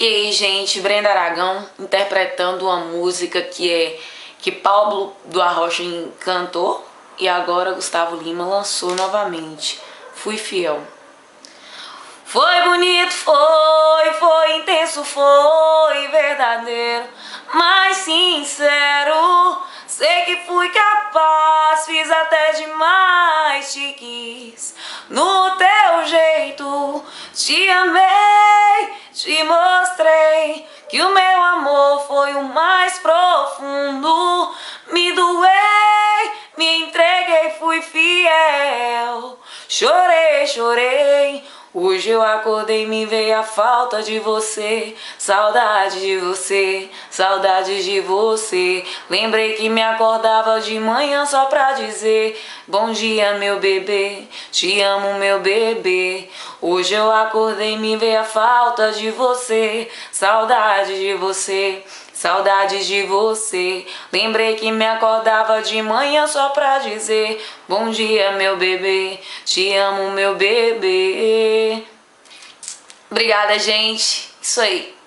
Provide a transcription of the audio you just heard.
E aí, gente, Brenda Aragão interpretando uma música que Pablo do Arrocha cantou e agora Gustavo Lima lançou novamente. Fui fiel. Foi bonito, foi intenso, foi verdadeiro, mas sincero. Sei que fui capaz, fiz até demais, te quis no teu jeito, te amei, te mostrei que o meu amor foi o mais profundo. Me doei, me entreguei, fui fiel. Chorei, chorei. Hoje eu acordei e me veio a falta de você. Saudade de você, saudade de você. Lembrei que me acordava de manhã só pra dizer: bom dia, meu bebê, te amo, meu bebê. Hoje eu acordei e me veio a falta de você. Saudade de você, saudades de você. Lembrei que me acordava de manhã só pra dizer: bom dia, meu bebê, te amo, meu bebê. Obrigada, gente. Isso aí.